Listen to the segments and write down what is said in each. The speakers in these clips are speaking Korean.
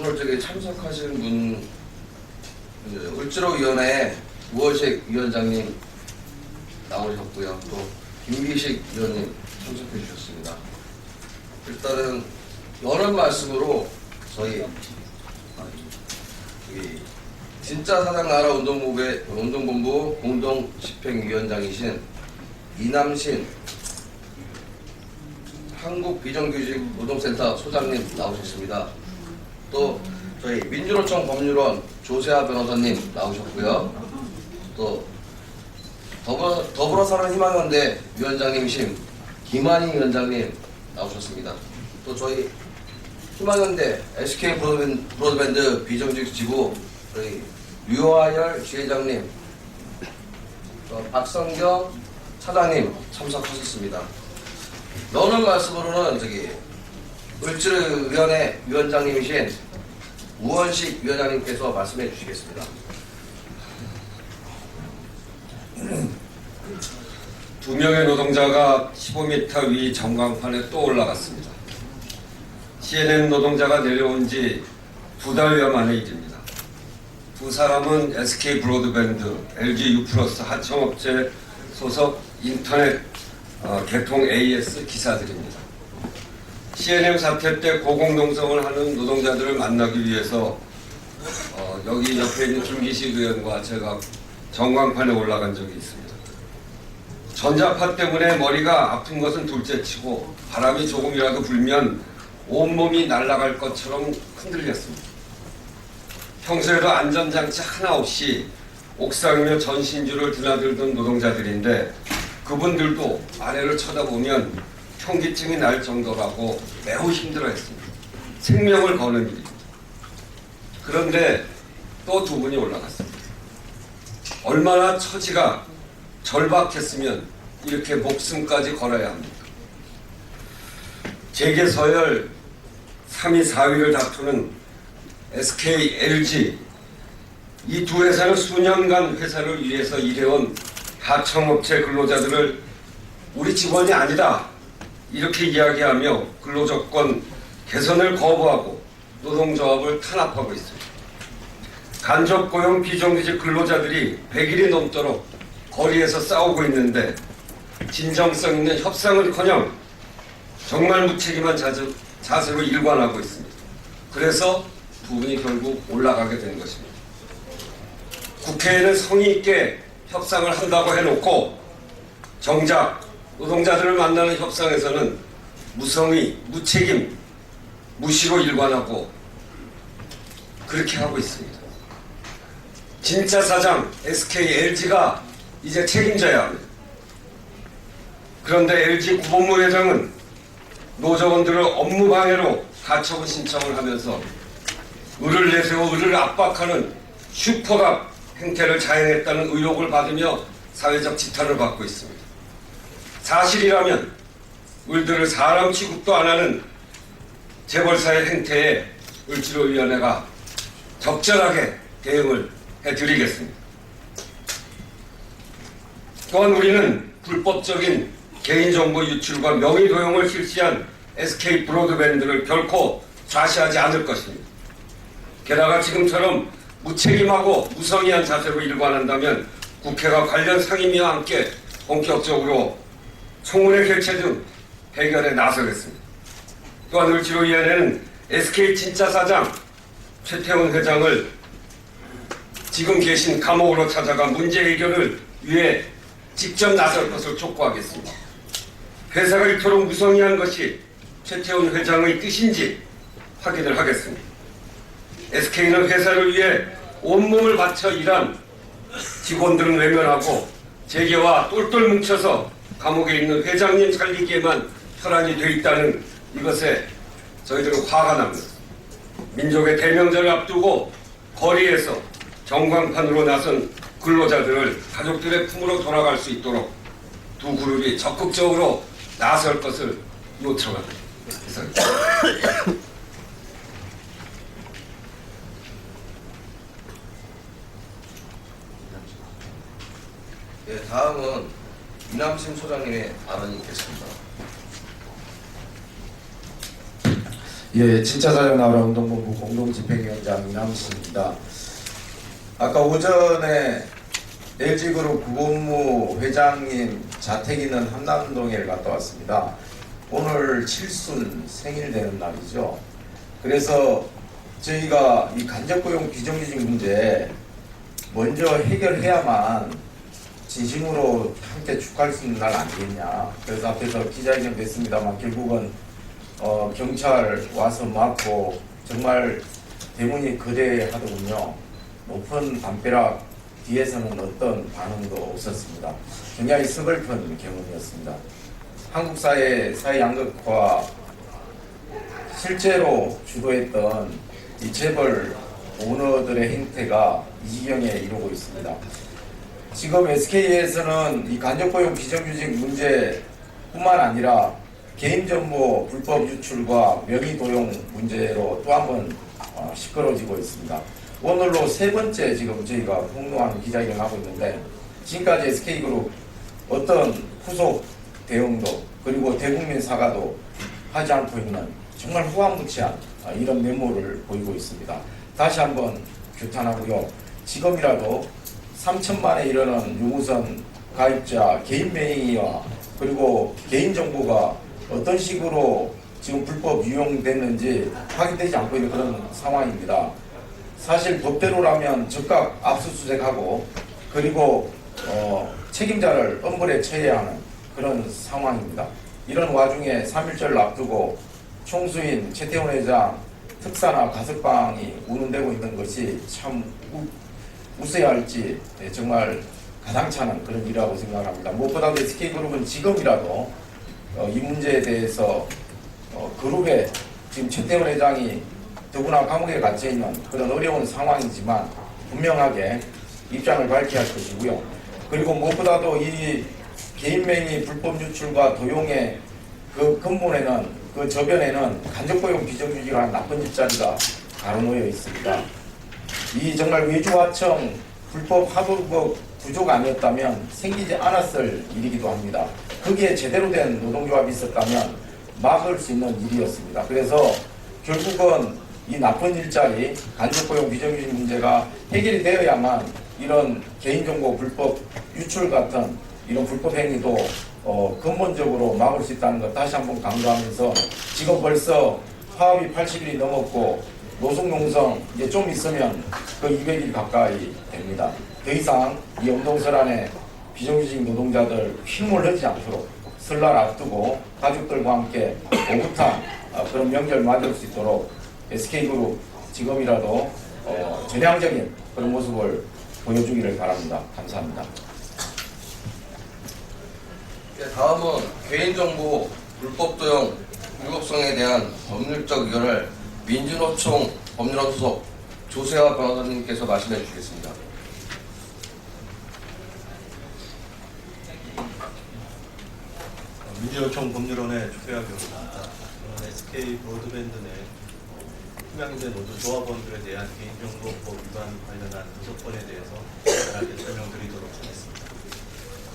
오늘 저기 참석하신 분, 을지로위원회 우원식 위원장님 나오셨고요. 또 김기식 위원님 참석해 주셨습니다. 일단은 연언 말씀으로 저희 진짜 사장 나라 운동본부 공동집행위원장이신 이남신 한국비정규직 노동센터 소장님 나오셨습니다. 또 저희 민주노총 법률원 조세아 변호사님 나오셨고요. 또 더불어살아희망연대 위원장님이신 김한희 위원장님 나오셨습니다. 또 저희 희망연대 SK 브로드밴드 비정규직 지부 저희 류화열 지회장님, 박성경 차장님 참석하셨습니다. 너는 말씀으로는 저기 을지로위원회 위원장님이신 우원식 위원장님께서 말씀해 주시겠습니다. 두 명의 노동자가 15m 위 전광판에 또 올라갔습니다. CNN 노동자가 내려온 지 2달여 만의 일입니다. 두 사람은 SK 브로드밴드, LG U+ 하청업체 소속 인터넷 개통 AS 기사들입니다. CNN 사태 때 고공농성을 하는 노동자들을 만나기 위해서 여기 옆에 있는 김기식 의원과 제가 전광판에 올라간 적이 있습니다. 전자파 때문에 머리가 아픈 것은 둘째치고 바람이 조금이라도 불면 온몸이 날아갈 것처럼 흔들렸습니다. 평소에도 안전장치 하나 없이 옥상이며 전신주를 드나들던 노동자들인데 그분들도 아래를 쳐다보면 현기증이 날 정도라고 매우 힘들어했습니다. 생명을 거는 일입니다. 그런데 또 두 분이 올라갔습니다. 얼마나 처지가 절박했으면 이렇게 목숨까지 걸어야 합니까? 재계 서열 3위, 4위를 다투는 SK, LG 이 두 회사는 수년간 회사를 위해서 일해온 하청업체 근로자들을 우리 직원이 아니다 이렇게 이야기하며 근로조건 개선을 거부하고 노동조합을 탄압하고 있습니다. 간접고용 비정규직 근로자들이 100일이 넘도록 거리에서 싸우고 있는데 진정성 있는 협상은커녕 정말 무책임한 자세로 일관하고 있습니다. 그래서 두 분이 결국 올라가게 된 것입니다. 국회에는 성의 있게 협상을 한다고 해놓고 정작 노동자들을 만나는 협상에서는 무성의, 무책임, 무시로 일관하고 그렇게 하고 있습니다. 진짜 사장 SK, LG가 이제 책임져야 합니다. 그런데 LG 구본무 회장은 노조원들을 업무 방해로 가처분 신청을 하면서 을을 내세워 을을 압박하는 슈퍼갑 행태를 자행했다는 의혹을 받으며 사회적 지탄을 받고 있습니다. 사실이라면 을들을 사람 취급도 안 하는 재벌사의 행태에 을지로위원회가 적절하게 대응을 해드리겠습니다. 또한 우리는 불법적인 개인정보 유출과 명의도용을 실시한 SK 브로드밴드를 결코 좌시하지 않을 것입니다. 게다가 지금처럼 무책임하고 무성의한 자세로 일관한다면 국회가 관련 상임위와 함께 본격적으로 청문회 개최 등 해결에 나서겠습니다. 또한 을지로위원회는 SK 진짜 사장 최태원 회장을 지금 계신 감옥으로 찾아가 문제 해결을 위해 직접 나설 것을 촉구하겠습니다. 회사가 이토록 무성의한 것이 최태원 회장의 뜻인지 확인을 하겠습니다. SK는 회사를 위해 온몸을 바쳐 일한 직원들은 외면하고 재계와 똘똘 뭉쳐서 감옥에 있는 회장님 살리기에만 혈안이 돼 있다는 이것에 저희들은 화가 납니다. 민족의 대명절을 앞두고 거리에서 전광판으로 나선 근로자들을 가족들의 품으로 돌아갈 수 있도록 두 그룹이 적극적으로 나설 것을 요청합니다. 네, 다음은 이남신 소장님의 발언이 있겠습니다. 예, 진짜 사정 나오라 운동본부 공동집행위원장 이남식입니다. 아까 오전에 LG그룹 구본무 회장님 자택 있는 한남동에 갔다 왔습니다. 오늘 칠순 생일 되는 날이죠. 그래서 저희가 이 간접고용 비정규직 문제 먼저 해결해야만 진심으로 함께 축하할 수 있는 날 아니겠냐. 그래서 앞에서 기자회견 뵀습니다만 결국은 경찰 와서 막고 정말 대문이 거대하더군요. 높은 담벼락 뒤에서는 어떤 반응도 없었습니다. 굉장히 서글픈 경험이었습니다. 한국 사회 양극화 실제로 주도했던 이 재벌 오너들의 행태가 이 지경에 이르고 있습니다. 지금 SK에서는 이 간접고용 비정규직 문제뿐만 아니라 개인정보 불법 유출과 명의도용 문제로 또 한 번 시끄러지고 있습니다. 오늘로 세 번째 지금 저희가 폭로하는 기자회견을 하고 있는데 지금까지 SK그룹 어떤 후속 대응도 그리고 대국민 사과도 하지 않고 있는 정말 후한무치한 이런 메모를 보이고 있습니다. 다시 한번 규탄하고요. 지금이라도 3천만에 이르는 유무선 가입자 개인 명의와 그리고 개인정보가 어떤 식으로 지금 불법 유용됐는지 확인되지 않고 있는 그런 상황입니다. 사실 법대로라면 즉각 압수수색하고 그리고 책임자를 엄벌에 처해야 하는 그런 상황입니다. 이런 와중에 3.1절을 앞두고 총수인 최태원 회장 특사나 가석방이 운운되고 있는 것이 참 웃어야 할지 정말 가당찮은 그런 일이라고 생각합니다. 무엇보다도 SK그룹은 지금이라도 이 문제에 대해서 그룹에 지금 최태원 회장이 더구나 감옥에 갇혀있는 그런 어려운 상황이지만 분명하게 입장을 밝혀야 할 것이고요. 그리고 무엇보다도 이 개인명의 불법 유출과 도용의 그 근본에는 그 저변에는 간접고용 비정규직이라는 나쁜 일자리가 가로놓여 있습니다. 이 정말 외주화청 불법 하도급 구조가 아니었다면 생기지 않았을 일이기도 합니다. 거기에 제대로 된 노동조합이 있었다면 막을 수 있는 일이었습니다. 그래서 결국은 이 나쁜 일자리, 간접고용 비정규직 문제가 해결이 되어야만 이런 개인정보 불법 유출 같은 이런 불법 행위도 근본적으로 막을 수 있다는 것 다시 한번 강조하면서 지금 벌써 파업이 80일이 넘었고 노숙농성 이제 좀 있으면 그 200일 가까이 됩니다. 더 이상 이 엄동설 안에 비정규직 노동자들 힘을 내지 않도록 설날 앞두고 가족들과 함께 오붓한 그런 명절 맞을 수 있도록 SK그룹 지금이라도 전향적인 그런 모습을 보여주기를 바랍니다. 감사합니다. 다음은 개인정보 불법 도용 불법성에 대한 법률적 의견을 민주노총 법률원 소속 조세화 변호사님께서 말씀해 주시겠습니다. 민주노총 법률원의 조세화 변호사입니다. SK 브로드밴드 내 투명인재 노조 조합원들에 대한 개인정보법 위반 관련한 5건에 대해서 간단하게 설명드리도록 하겠습니다.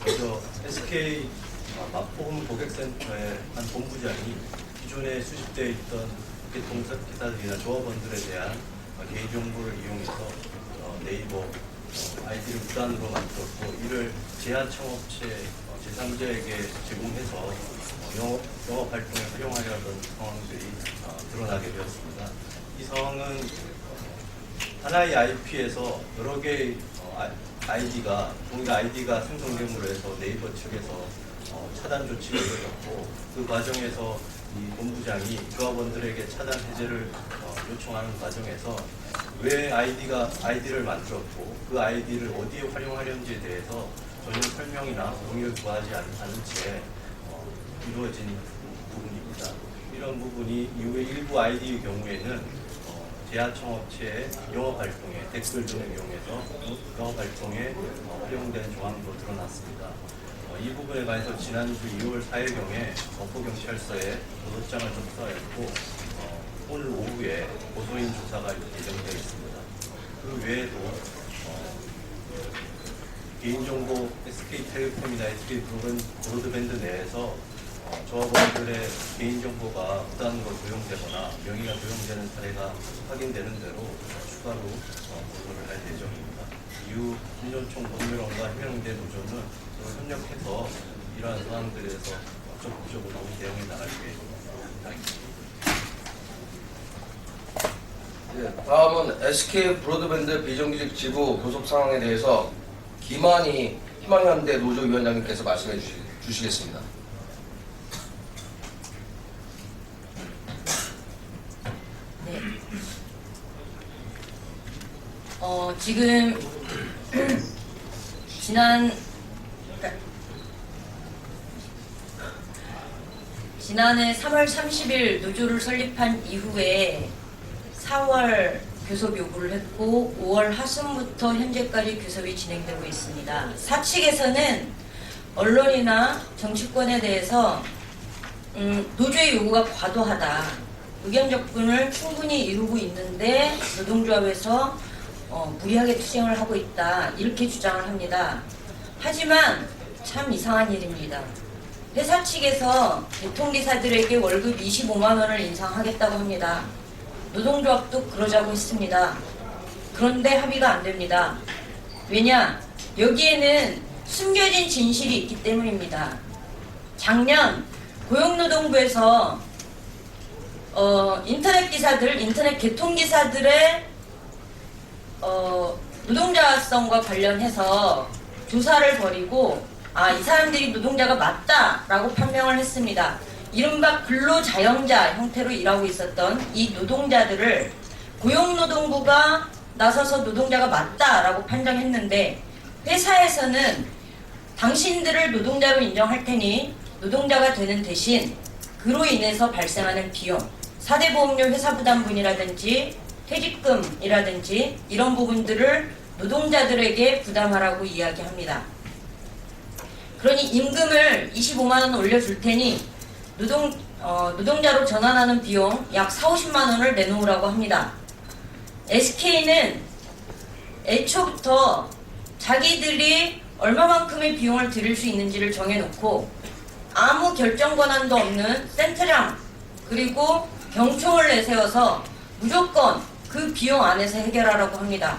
먼저 SK 마포홈 고객센터의 한 본부장이 기존에 수집되어 있던 기사들이나 조합원들에 대한 개인정보를 이용해서 네이버 아이디를 무단으로 만들었고 이를 제한청업체 제3자에게 제공해서 영업 활동에 활용하려던 상황들이 드러나게 되었습니다. 이 상황은 하나의 IP에서 여러 개의 아이디가 동일 아이디가 생성됨으로 해서 네이버 측에서 차단 조치를 내렸고 그 과정에서 이 본부장이 조합원들에게 차단 해제를 요청하는 과정에서 왜 아이디를 만들었고 그 아이디를 어디에 활용하려는지에 대해서 전혀 설명이나 동의를 구하지 않은 채 이루어진 부분입니다. 이런 부분이 이후에 일부 아이디의 경우에는 제하청업체의 영업활동에 댓글 등을 이용해서 영업활동에 활용된 조항도 드러났습니다. 이 부분에 관해서 지난주 2월 4일경에 목포경찰서에 고소장을 접수하였고 오늘 오후에 고소인 조사가 예정되어 있습니다. 그 외에도 개인정보 SK텔레콤이나 SK브로드밴드 내에서 조합원들의 개인정보가 부당으로 도용되거나 명의가 도용되는 사례가 확인되는 대로 추가로 보도를 할 예정입니다. 이후 민주노총 법률원과 해명대 노조는 서로 협력해서 이러한 사항들에 대해서 적극적으로 대응해 나갈 계획입니다. 다음은 SK 브로드밴드 비정규직 지부 교섭 상황에 대해서 희망현대 노조위원장님께서 말씀해 주시겠습니다. 네. 지금 지난해 3월 30일 노조를 설립한 이후에 4월 교섭 요구를 했고 5월 하순부터 현재까지 교섭이 진행되고 있습니다. 사측에서는 언론이나 정치권에 대해서 노조의 요구가 과도하다, 의견 접근을 충분히 이루고 있는데 노동조합에서 무리하게 투쟁을 하고 있다, 이렇게 주장을 합니다. 하지만 참 이상한 일입니다. 회사 측에서 개통기사들에게 월급 25만 원을 인상하겠다고 합니다. 노동조합도 그러자고 했습니다. 그런데 합의가 안 됩니다. 왜냐? 여기에는 숨겨진 진실이 있기 때문입니다. 작년 고용노동부에서 인터넷 개통기사들의 노동자성과 관련해서 조사를 벌이고 이 사람들이 노동자가 맞다라고 판명을 했습니다. 이른바 근로자영자 형태로 일하고 있었던 이 노동자들을 고용노동부가 나서서 노동자가 맞다라고 판정했는데, 회사에서는 당신들을 노동자로 인정할 테니 노동자가 되는 대신 그로 인해서 발생하는 비용, 4대 보험료 회사 부담분이라든지 퇴직금이라든지 이런 부분들을 노동자들에게 부담하라고 이야기합니다. 그러니 임금을 25만 원 올려줄 테니 노동자로 전환하는 비용 약 40~50만 원을 내놓으라고 합니다. SK는 애초부터 자기들이 얼마만큼의 비용을 들일 수 있는지를 정해놓고 아무 결정 권한도 없는 센터장 그리고 경총을 내세워서 무조건 그 비용 안에서 해결하라고 합니다.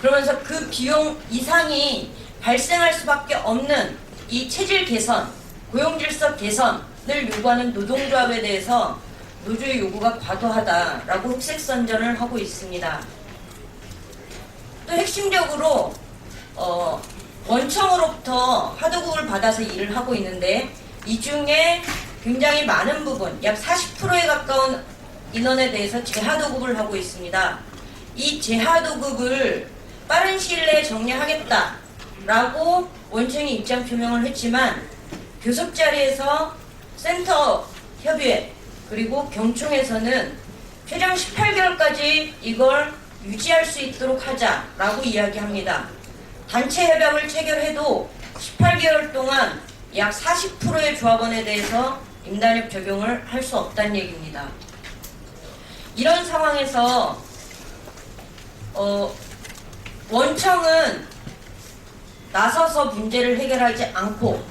그러면서 그 비용 이상이 발생할 수밖에 없는 이 체질 개선, 고용질서 개선을 요구하는 노동조합에 대해서 노조의 요구가 과도하다라고 흑색선전을 하고 있습니다. 또 핵심적으로 원청으로부터 하도급을 받아서 일을 하고 있는데, 이 중에 굉장히 많은 부분, 약 40%에 가까운 인원에 대해서 재하도급을 하고 있습니다. 이 재하도급을 빠른 시일 내에 정리하겠다라고 원청이 입장 표명을 했지만, 교섭 자리에서 센터 협의회 그리고 경총에서는 최장 18개월까지 이걸 유지할 수 있도록 하자라고 이야기합니다. 단체 협약을 체결해도 18개월 동안 약 40%의 조합원에 대해서 임단협 적용을 할 수 없다는 얘기입니다. 이런 상황에서 원청은 나서서 문제를 해결하지 않고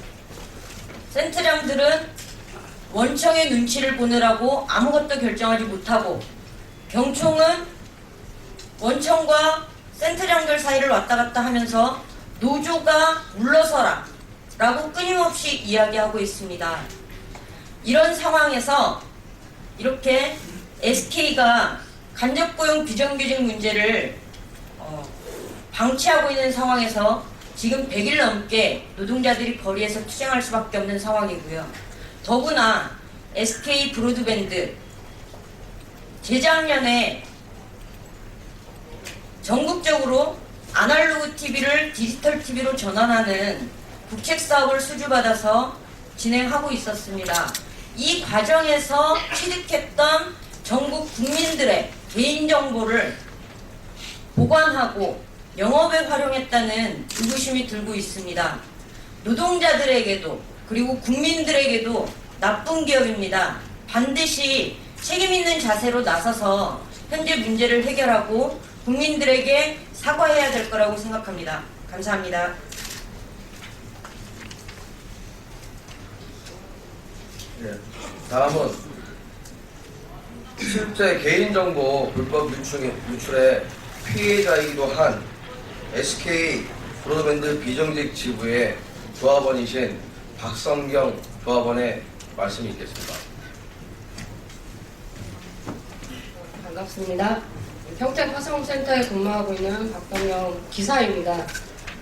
센터장들은 원청의 눈치를 보느라고 아무것도 결정하지 못하고, 경총은 원청과 센터장들 사이를 왔다 갔다 하면서 노조가 물러서라 라고 끊임없이 이야기하고 있습니다. 이런 상황에서 이렇게 SK가 간접고용 비정규직 문제를 방치하고 있는 상황에서 지금 100일 넘게 노동자들이 거리에서 투쟁할 수밖에 없는 상황이고요. 더구나 SK 브로드밴드 재작년에 전국적으로 아날로그 TV를 디지털 TV로 전환하는 국책사업을 수주받아서 진행하고 있었습니다. 이 과정에서 취득했던 전국 국민들의 개인정보를 보관하고 영업에 활용했다는 의구심이 들고 있습니다. 노동자들에게도 그리고 국민들에게도 나쁜 기업입니다. 반드시 책임있는 자세로 나서서 현재 문제를 해결하고 국민들에게 사과해야 될 거라고 생각합니다. 감사합니다. 예. 다음은 실제 개인정보 불법 유출의 피해자이기도 한 SK 브로드밴드 비정직 지부의 조합원이신 박성경 조합원의 말씀이 있겠습니다. 반갑습니다. 평택 화성센터에 근무하고 있는 박동영 기사입니다.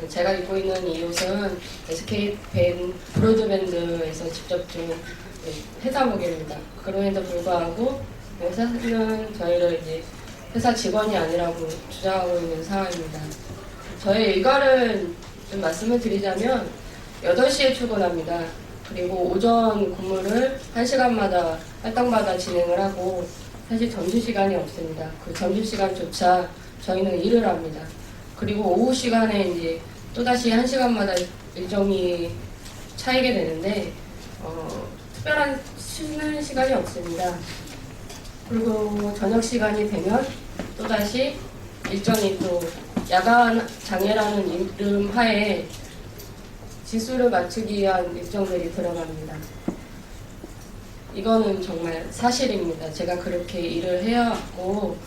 제가 입고 있는 이 옷은 SK 브로드밴드에서 직접 준 회사복입니다. 그럼에도 불구하고 회사는 저희를 이제 회사 직원이 아니라고 주장하고 있는 상황입니다. 저의 일과를 좀 말씀을 드리자면 8시에 출근합니다. 그리고 오전 근무를 1시간마다 할당마다 진행을 하고 사실 점심시간이 없습니다. 그 점심시간조차 저희는 일을 합니다. 그리고 오후 시간에 이제 또다시 1시간마다 일정이 차이게 되는데 특별한 쉬는 시간이 없습니다. 그리고 저녁 시간이 되면 또다시 일정이 또 야간 장애라는 이름 하에 지수를 맞추기 위한 일정들이 들어갑니다. 이거는 정말 사실입니다. 제가 그렇게 일을 해왔고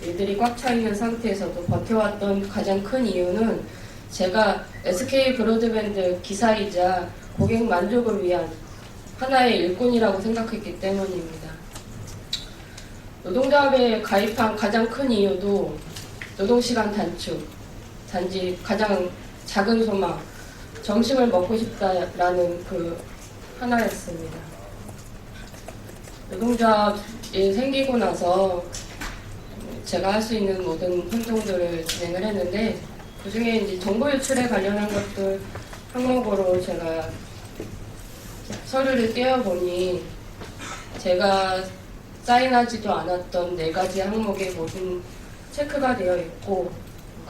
일들이 꽉 차 있는 상태에서도 버텨왔던 가장 큰 이유는 제가 SK 브로드밴드 기사이자 고객 만족을 위한 하나의 일꾼이라고 생각했기 때문입니다. 노동조합에 가입한 가장 큰 이유도 노동시간 단축, 단지 가장 작은 소망, 점심을 먹고 싶다라는 그 하나였습니다. 노동조합이 생기고 나서 제가 할 수 있는 모든 활동들을 진행을 했는데 그 중에 이제 정보 유출에 관련한 것들 항목으로 제가 서류를 떼어보니 제가 사인하지도 않았던 4가지 항목의 모든 체크가 되어 있고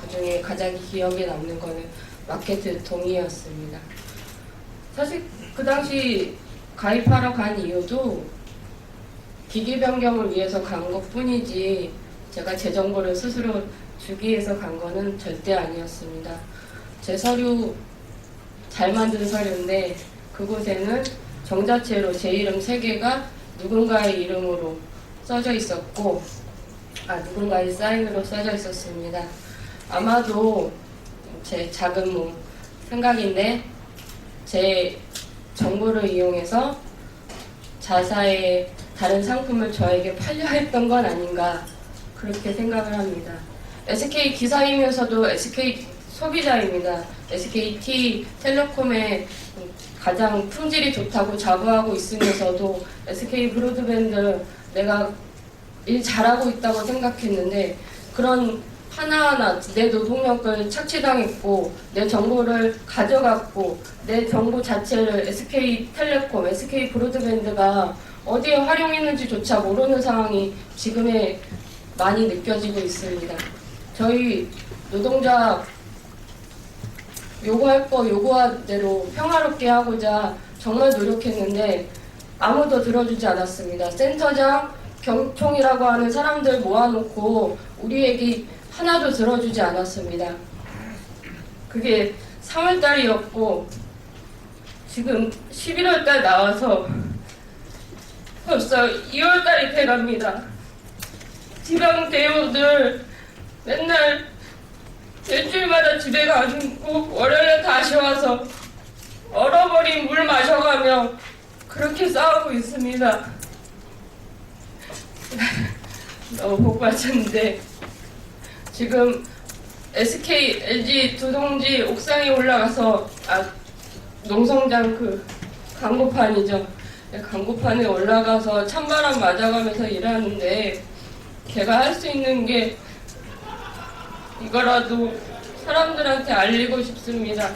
그 중에 가장 기억에 남는 거는 마케트 동의였습니다. 사실 그 당시 가입하러 간 이유도 기기 변경을 위해서 간 것뿐이지 제가 제 정보를 스스로 주기 위해서 간 거는 절대 아니었습니다. 제 서류 잘 만든 서류인데 그곳에는 정자체로 제 이름 3개가 누군가의 이름으로 써져 있었고 누군가의 사인으로 써져 있었습니다. 아마도 제 작은 생각인데 제 정보를 이용해서 자사의 다른 상품을 저에게 팔려 했던 건 아닌가 그렇게 생각을 합니다. SK 기사이면서도 SK 소비자입니다. SKT 텔레콤의 가장 품질이 좋다고 자부하고 있으면서도 SK 브로드밴드 내가 일 잘하고 있다고 생각했는데 그런 하나하나 내 노동력을 착취당했고 내 정보를 가져갔고 내 정보 자체를 SK텔레콤, SK 브로드밴드가 어디에 활용했는지조차 모르는 상황이 지금에 많이 느껴지고 있습니다. 저희 노동자 요구할 거 요구한 대로 평화롭게 하고자 정말 노력했는데 아무도 들어주지 않았습니다. 센터장, 경총이라고 하는 사람들 모아놓고 우리 얘기 하나도 들어주지 않았습니다. 그게 3월달이었고 지금 11월달 나와서 벌써 2월달이 돼갑니다. 지방 대우들 맨날 일주일마다 집에 가고 월요일에 다시 와서 얼어버린 물 마셔가며 그렇게 싸우고 있습니다. 너무 복 받쳤는데 지금 SK, LG 두 동지 옥상에 올라가서 농성장 그 광고판이죠. 광고판에 올라가서 찬바람 맞아가면서 일하는데 제가 할 수 있는 게 이거라도 사람들한테 알리고 싶습니다.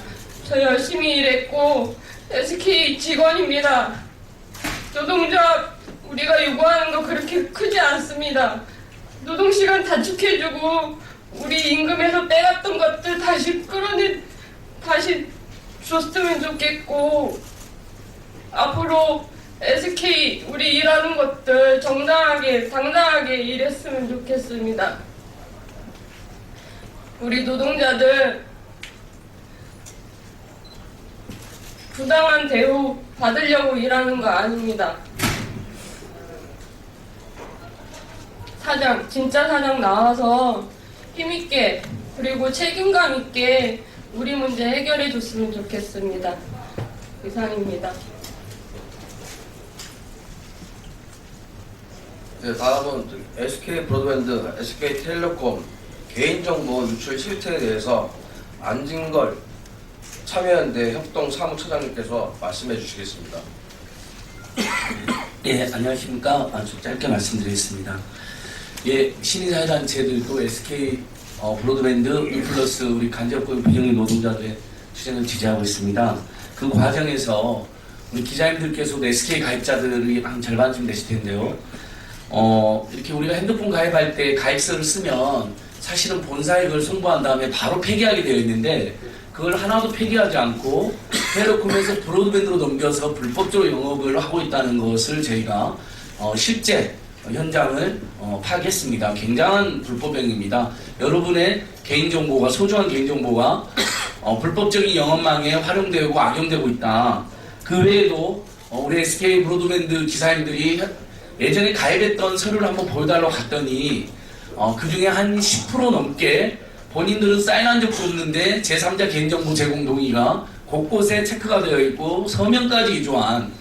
저 열심히 일했고 SK 직원입니다. 노동조합 우리가 요구하는 거 그렇게 크지 않습니다. 노동시간 단축해주고 우리 임금에서 빼갔던 것들 다시 다시 줬으면 좋겠고 앞으로 SK 우리 일하는 것들 정당하게 당당하게 일했으면 좋겠습니다. 우리 노동자들 부당한 대우 받으려고 일하는 거 아닙니다. 사장, 진짜 사장 나와서 힘있게 그리고 책임감 있게 우리 문제 해결해 줬으면 좋겠습니다. 이상입니다. 네, 다음은 SK 브로드밴드, SK 텔레콤 개인정보 유출 실태에 대해서 안진걸 참여연대 협동사무처장님께서 말씀해 주시겠습니다. 예, 안녕하십니까. 좀 짧게 말씀드리겠습니다. 예, 시민사회단체들도 SK 브로드밴드, 유플러스 우리 간접고용 비정규 노동자들의 투쟁을 지지하고 있습니다. 그 과정에서 우리 기자님들께서도 SK 가입자들이 한 절반쯤 되실 텐데요. 이렇게 우리가 핸드폰 가입할 때 가입서를 쓰면 사실은 본사에 그걸 송부한 다음에 바로 폐기하게 되어 있는데 그걸 하나도 폐기하지 않고 텔레콤에서 브로드밴드로 넘겨서 불법적으로 영업을 하고 있다는 것을 저희가 실제 현장을 파악했습니다. 굉장한 불법 행위입니다. 여러분의 개인정보가 소중한 개인정보가 불법적인 영업망에 활용되고 악용되고 있다. 그 외에도 우리 SK 브로드밴드 기사님들이 예전에 가입했던 서류를 한번 보여달라고 갔더니 그 중에 한 10% 넘게 본인들은 사인한 적도 없는데 제3자 개인정보 제공 동의가 곳곳에 체크가 되어 있고 서명까지 위조한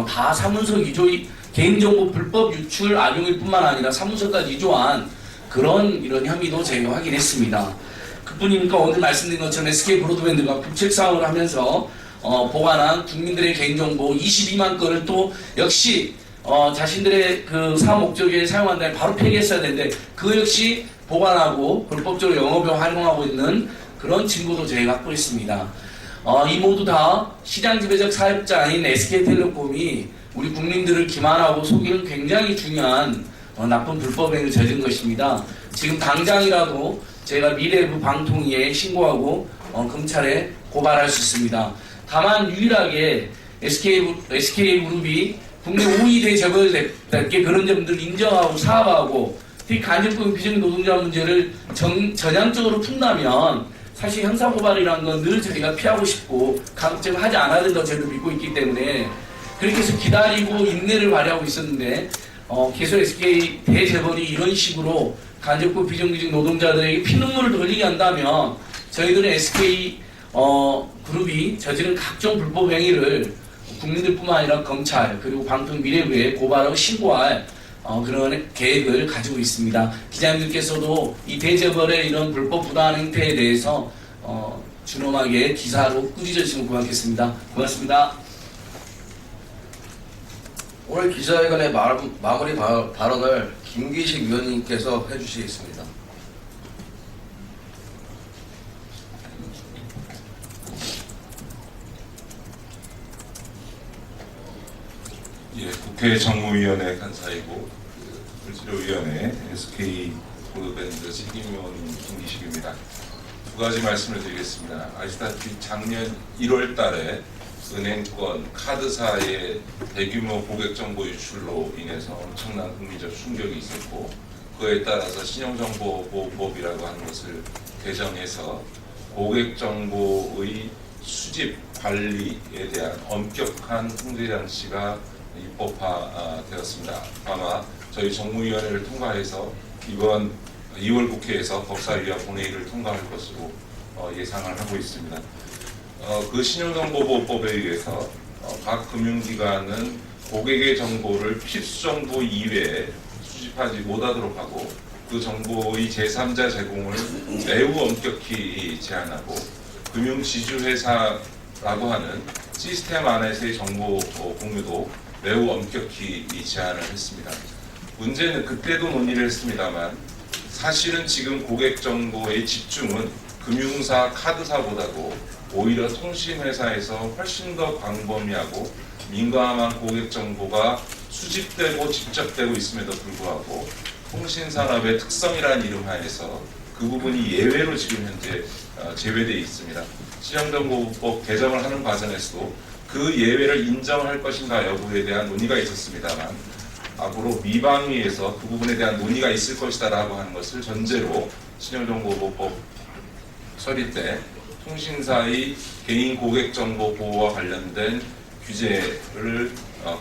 다 사문서 위조 개인정보 불법 유출 악용일 뿐만 아니라 사문서까지 위조한 이런 혐의도 저희가 확인했습니다. 그뿐이니까 오늘 말씀드린 것처럼 SK 브로드밴드가 국책사업을 하면서 보관한 국민들의 개인정보 22만 건을 또 역시 자신들의 그 사업 목적에 사용한다면 바로 폐기했어야 되는데 그 역시 보관하고 불법적으로 영업에 활용하고 있는 그런 증거도 저희가 확보했습니다. 이 모두 다 시장 지배적 사업자인 SK텔레콤이 우리 국민들을 기만하고 속이는 굉장히 중요한 나쁜 불법 행위를 저지른 것입니다. 지금 당장이라도 저희가 미래부 방통위에 신고하고 검찰에 고발할 수 있습니다. 다만 유일하게 SK그룹이 국내 5위 대재벌답게 그런 점들을 인정하고 사업하고 특히 간접고용 비정규 노동자 문제를 전향적으로 푼다면 사실 형사고발이라는 건 늘 저희가 피하고 싶고 강제로 하지 않아야 된다고 저희도 믿고 있기 때문에 그렇게 해서 기다리고 인내를 발휘하고 있었는데 계속 SK 대재벌이 이런 식으로 간접고용 비정규직 노동자들에게 피눈물을 돌리게 한다면 저희들은 SK 그룹이 저지른 각종 불법 행위를 국민들뿐만 아니라 검찰 그리고 방통미래부에 고발하고 신고할 그런 계획을 가지고 있습니다. 기자님들께서도 이 대재벌의 이런 불법 부당한 행태에 대해서 준엄하게 기사로 꾸짖어주시면 고맙겠습니다. 고맙습니다. 오늘 기자회견의 마무리 발언을 김기식 위원님께서 해주시겠습니다. 예, 국회 정무위원회 간사이고 을지로위원회 SK 브로드밴드 책임위원인 김기식입니다. 두 가지 말씀을 드리겠습니다. 아시다시피 작년 1월 달에 은행권, 카드사의 대규모 고객정보 유출로 인해서 엄청난 국민적 충격이 있었고 그에 따라서 신용정보보호법이라고 하는 것을 개정해서 고객정보의 수집, 관리에 대한 엄격한 통제장치가 입법화되었습니다. 아마 저희 정무위원회를 통과해서 이번 2월 국회에서 법사위와 본회의를 통과할 것으로 예상을 하고 있습니다. 그 신용정보보호법에 의해서 각 금융기관은 고객의 정보를 필수 정보 이외에 수집하지 못하도록 하고 그 정보의 제3자 제공을 매우 엄격히 제한하고 금융지주회사라고 하는 시스템 안에서의 정보 공유도 매우 엄격히 제한을 했습니다. 문제는 그때도 논의를 했습니다만 사실은 지금 고객 정보의 집중은 금융사, 카드사보다도 오히려 통신회사에서 훨씬 더 광범위하고 민감한 고객 정보가 수집되고 집적되고 있음에도 불구하고 통신산업의 특성이라는 이름 하에서 그 부분이 예외로 지금 현재 제외되어 있습니다. 신용정보법 개정을 하는 과정에서도 그 예외를 인정할 것인가 여부에 대한 논의가 있었습니다만 앞으로 미방위에서 그 부분에 대한 논의가 있을 것이다 라고 하는 것을 전제로 신용정보법 처리 때 통신사의 개인 고객 정보 보호와 관련된 규제를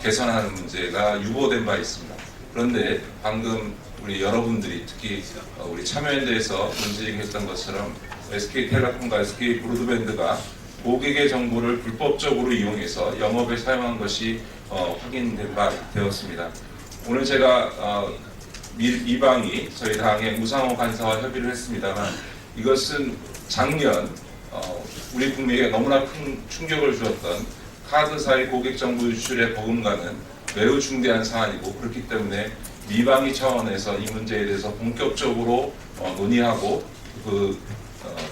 개선하는 문제가 유보된 바 있습니다. 그런데 방금 우리 여러분들이 특히 우리 참여연대에서 문제제기했던 것처럼 SK텔레콤과 SK브로드밴드가 고객의 정보를 불법적으로 이용해서 영업에 사용한 것이 확인된 바 되었습니다. 오늘 제가 미방이 저희 당의 우상호 간사와 협의를 했습니다만 이것은 작년 우리 국민에게 너무나 큰 충격을 주었던 카드사의 고객 정보 유출의 버금가는 매우 중대한 사안이고 그렇기 때문에 미방위 차원에서 이 문제에 대해서 본격적으로 논의하고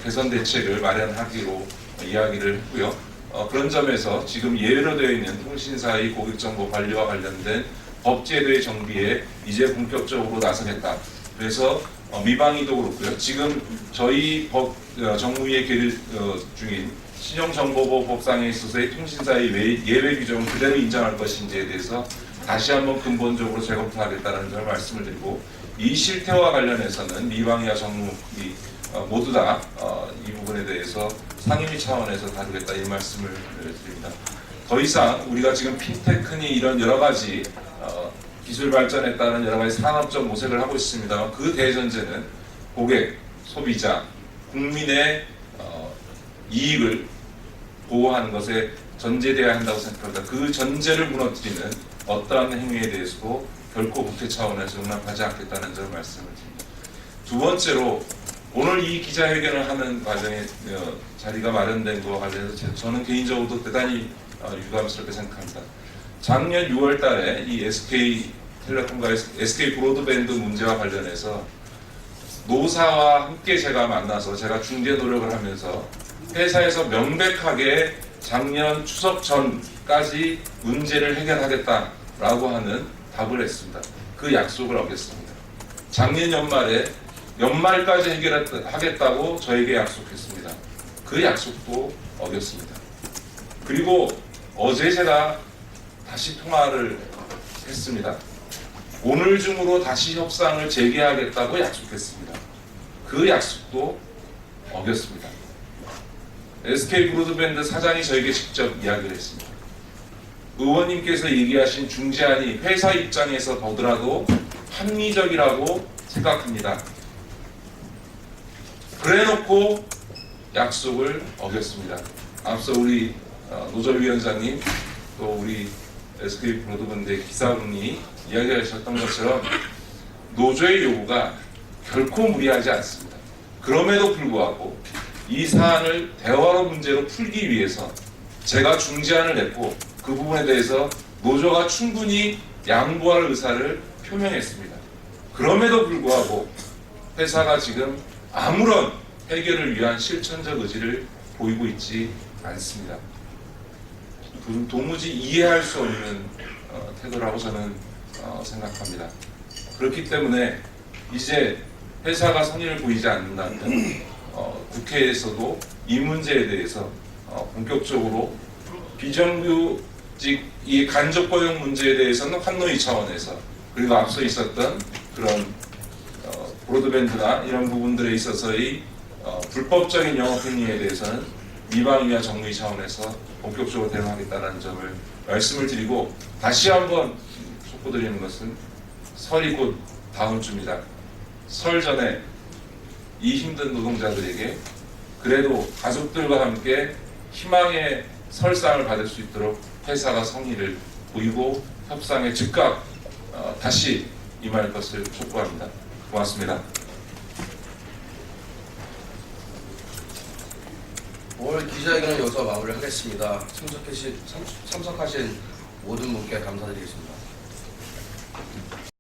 개선 대책을 마련하기로 이야기를 했고요. 그런 점에서 지금 예외로 되어 있는 통신사의 고객정보 관리와 관련된 법제도의 정비에 이제 본격적으로 나서겠다. 그래서 미방위도 그렇고요. 지금 저희 정무위에 계류 중인 신용정보보호법상에 있어서의 통신사의 예외 규정을 그대로 인정할 것인지에 대해서 다시 한번 근본적으로 재검토하겠다는 점을 말씀을 드리고 이 실태와 관련해서는 미방위와 정무위 모두 다 이 부분에 대해서 상임위 차원에서 다루겠다 이 말씀을 드립니다. 더 이상 우리가 지금 핀테크니 이런 여러 가지 기술 발전에 따른 여러 가지 산업적 모색을 하고 있습니다만 그 대전제는 고객, 소비자, 국민의 이익을 보호하는 것에 전제되어야 한다고 생각합니다. 그 전제를 무너뜨리는 어떠한 행위에 대해서도 결코 국회 차원에서 용납하지 않겠다는 점을 말씀을 드립니다. 두 번째로 오늘 이 기자회견을 하는 과정에 자리가 마련된 것과 관련해서 저는 개인적으로도 대단히 유감스럽게 생각합니다. 작년 6월 달에 이 SK텔레콤과 SK브로드밴드 문제와 관련해서 노사와 함께 제가 만나서 제가 중재 노력을 하면서 회사에서 명백하게 작년 추석 전까지 문제를 해결하겠다라고 하는 답을 했습니다. 그 약속을 어겼습니다. 작년 연말까지 해결하겠다고 저에게 약속했습니다. 그 약속도 어겼습니다. 그리고 어제 제가 다시 통화를 했습니다. 오늘 중으로 다시 협상을 재개하겠다고 약속했습니다. 그 약속도 어겼습니다. SK브로드밴드 사장이 저에게 직접 이야기를 했습니다. 의원님께서 얘기하신 중재안이 회사 입장에서 보더라도 합리적이라고 생각합니다. 그래놓고 약속을 어겼습니다. 앞서 우리 노조위원장님 또 우리 SK브로드밴드의 기사분이 이야기하셨던 것처럼 노조의 요구가 결코 무리하지 않습니다. 그럼에도 불구하고 이 사안을 대화로 문제로 풀기 위해서 제가 중재안을 냈고 그 부분에 대해서 노조가 충분히 양보할 의사를 표명했습니다. 그럼에도 불구하고 회사가 지금 아무런 해결을 위한 실천적 의지를 보이고 있지 않습니다. 도무지 이해할 수 없는 태도라고 저는 생각합니다. 그렇기 때문에 이제 회사가 성의를 보이지 않는다면 국회에서도 이 문제에 대해서 본격적으로 비정규직 이 간접 고용 문제에 대해서는 환노위 차원에서 그리고 앞서 있었던 그런 브로드밴드나 이런 부분들에 있어서의 불법적인 영업 행위에 대해서는 미방위와 정무위 차원에서 본격적으로 대응하겠다는 점을 말씀을 드리고 다시 한번 촉구드리는 것은 설이 곧 다음 주입니다. 설 전에 이 힘든 노동자들에게 그래도 가족들과 함께 희망의 설상을 받을 수 있도록 회사가 성의를 보이고 협상에 즉각 다시 임할 것을 촉구합니다. 고맙습니다. 오늘 기자회견은 여기서 마무리하겠습니다. 참석하신 모든 분께 감사드리겠습니다.